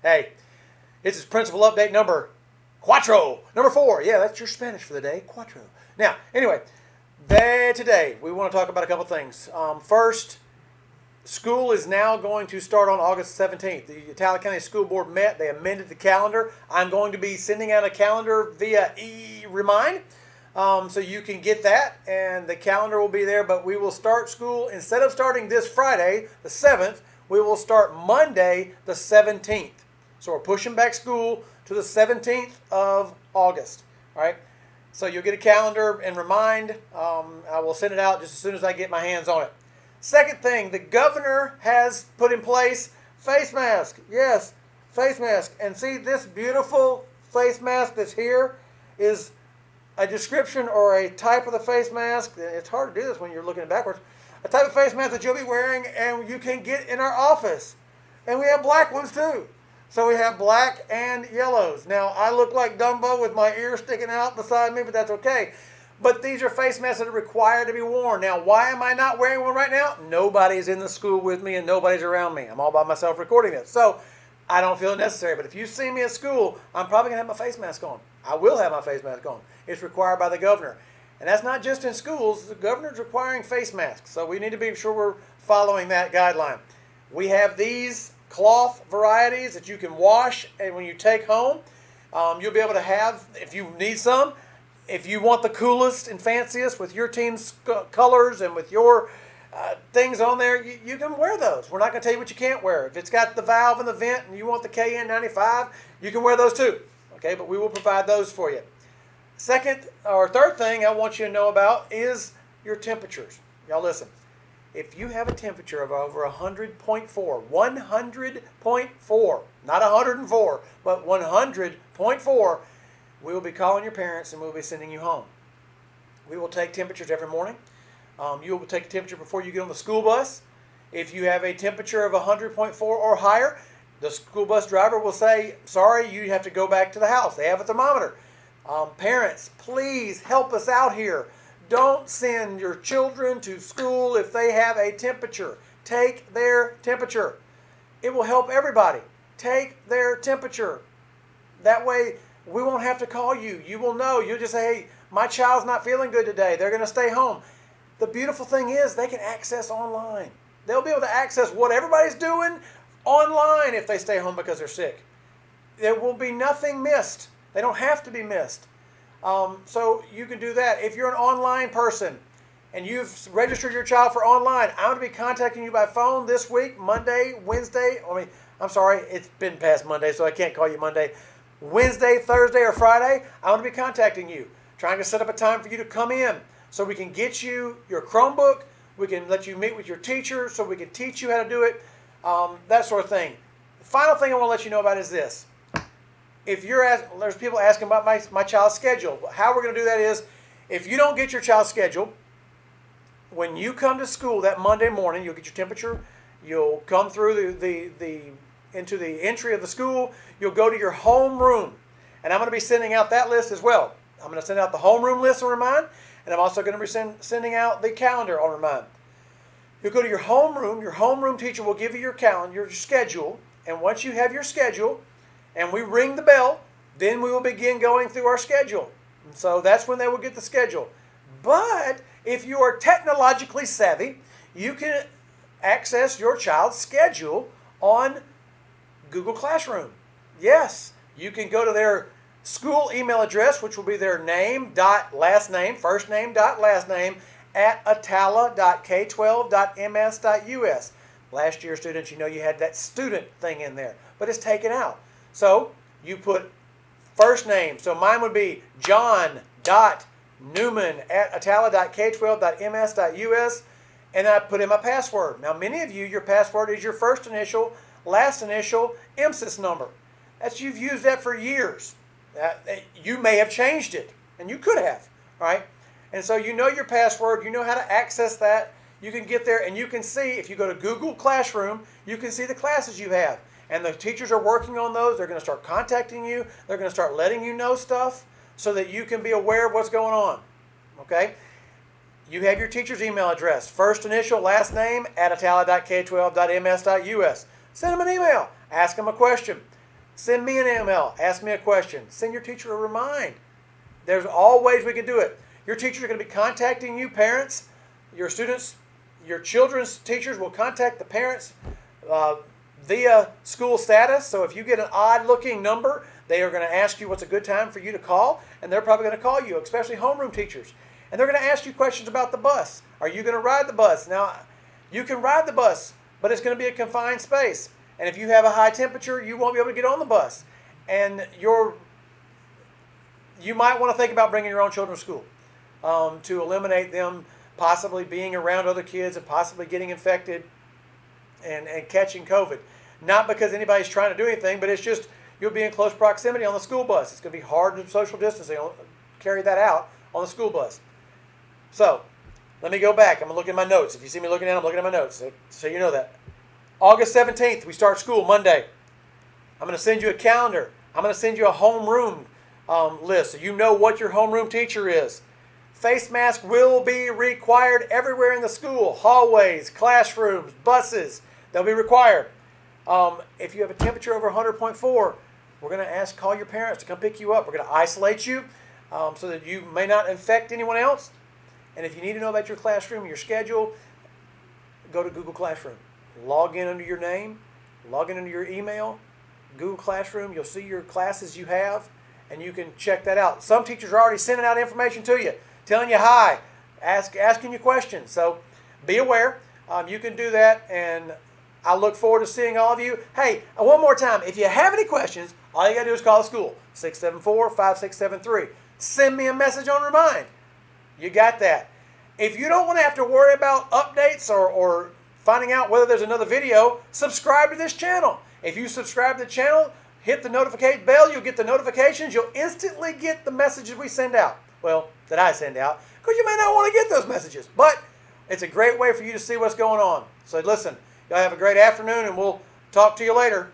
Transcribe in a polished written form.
Hey, this is principal update number number 4. Yeah, that's your Spanish for the day, cuatro. Now, anyway, today we want to talk about a couple things. First, school is now going to start on August 17th. The Attala County School Board met. They amended the calendar. I'm going to be sending out a calendar via e-remind, so you can get that, and the calendar will be there. But we will start school, instead of starting this Friday, the 7th, we will start Monday, the 17th. So we're pushing back school to the 17th of August. All right. So you'll get a calendar and remind. I will send it out just as soon as I get my hands on it. Second thing, the governor has put in place face mask. Yes, face mask. And see, this beautiful face mask that's here is a description or a type of the face mask. It's hard to do this when you're looking backwards. A type of face mask that you'll be wearing and you can get in our office. And we have black ones too. So we have black and yellows. Now, I look like Dumbo with my ears sticking out beside me, but that's okay. But these are face masks that are required to be worn. Now, why am I not wearing one right now? Nobody's in the school with me and nobody's around me. I'm all by myself recording this. So I don't feel it necessary. But if you see me at school, I'm probably going to have my face mask on. I will have my face mask on. It's required by the governor. And that's not just in schools. The governor's requiring face masks. So we need to be sure we're following that guideline. We have these cloth varieties that you can wash, and when you take home, you'll be able to have, if you need some, if you want the coolest and fanciest with your team's colors and with your things on there, you can wear those. We're not going to tell you what you can't wear. If it's got the valve and the vent and you want the KN95, you can wear those too. Okay, but we will provide those for you. Second or third thing I want you to know about is your temperatures. Y'all listen. If you have a temperature of over 100.4, 100.4, not 104, but 100.4, we will be calling your parents and we'll be sending you home. We will take temperatures every morning. You will take a temperature before you get on the school bus. If you have a temperature of 100.4 or higher, the school bus driver will say, sorry, you have to go back to the house. They have a thermometer. Parents, please help us out here. Don't send your children to school if they have a temperature. Take their temperature. It will help everybody. Take their temperature. That way, we won't have to call you. You will know. You'll just say, hey, my child's not feeling good today. They're going to stay home. The beautiful thing is they can access online. They'll be able to access what everybody's doing online if they stay home because they're sick. There will be nothing missed. They don't have to be missed. So you can do that. If you're an online person and you've registered your child for online, I'm going to be contacting you by phone this week, Monday, Wednesday. I'm sorry, it's been past Monday, so I can't call you Monday. Wednesday, Thursday, or Friday, I'm going to be contacting you, trying to set up a time for you to come in so we can get you your Chromebook, we can let you meet with your teacher so we can teach you how to do it, that sort of thing. The final thing I want to let you know about is this. If there's people asking about my child's schedule. How we're going to do that is, if you don't get your child's schedule, when you come to school that Monday morning, you'll get your temperature. You'll come through into the entry of the school. You'll go to your homeroom, and I'm going to be sending out that list as well. I'm going to send out the homeroom list on Remind, and I'm also going to be sending out the calendar on Remind. You'll go to your homeroom. Your homeroom teacher will give you your calendar, your schedule, and once you have your schedule, and we ring the bell, then we will begin going through our schedule. And so that's when they will get the schedule. But if you are technologically savvy, you can access your child's schedule on Google Classroom. Yes, you can go to their school email address, which will be their name.lastname, first name.lastname, at attala.k12.ms.us. Last year, students, you know you had that student thing in there, but it's taken out. So you put first name. So mine would be john.newman@attala.k12.ms.us, and I put in my password. Now, many of you, your password is your first initial, last initial, MSIS number. You've used that for years. You may have changed it, and you could have, right? And so you know your password. You know how to access that. You can get there, and you can see, if you go to Google Classroom, you can see the classes you have. And the teachers are working on those. They're going to start contacting you. They're going to start letting you know stuff so that you can be aware of what's going on. Okay? You have your teacher's email address, first initial, last name, at attala.k12.ms.us. Send them an email. Ask them a question. Send me an email. Ask me a question. Send your teacher a remind. There's all ways we can do it. Your teachers are going to be contacting you, parents. Your students, your children's teachers will contact the parents via school status. So if you get an odd-looking number, they are going to ask you what's a good time for you to call, and they're probably going to call you, especially homeroom teachers. And they're going to ask you questions about the bus. Are you going to ride the bus? Now, you can ride the bus, but it's going to be a confined space. And if you have a high temperature, you won't be able to get on the bus. And you might want to think about bringing your own children to school to eliminate them possibly being around other kids and possibly getting infected and catching COVID. Not because anybody's trying to do anything, but it's just you'll be in close proximity on the school bus. It's going to be hard to social distancing, carry that out on the school bus. So, let me go back. I'm going to look at my notes. If you see me looking at them, I'm looking at my notes, so you know that. August 17th, we start school, Monday. I'm going to send you a calendar. I'm going to send you a homeroom list so you know what your homeroom teacher is. Face mask will be required everywhere in the school. Hallways, classrooms, buses, they'll be required. If you have a temperature over 100.4, we're going to call your parents to come pick you up. We're going to isolate you so that you may not infect anyone else. And if you need to know about your classroom, your schedule, go to Google Classroom. Log in under your name, log in under your email, Google Classroom. You'll see your classes you have, and you can check that out. Some teachers are already sending out information to you, telling you hi, asking you questions. So be aware. You can do that, and I look forward to seeing all of you. Hey, one more time, if you have any questions, all you got to do is call the school, 674-5673. Send me a message on Remind. You got that. If you don't want to have to worry about updates or finding out whether there's another video, subscribe to this channel. If you subscribe to the channel, hit the notification bell, you'll get the notifications. You'll instantly get the messages we send out. Well, that I send out, because you may not want to get those messages. But it's a great way for you to see what's going on. So listen, y'all have a great afternoon, and we'll talk to you later.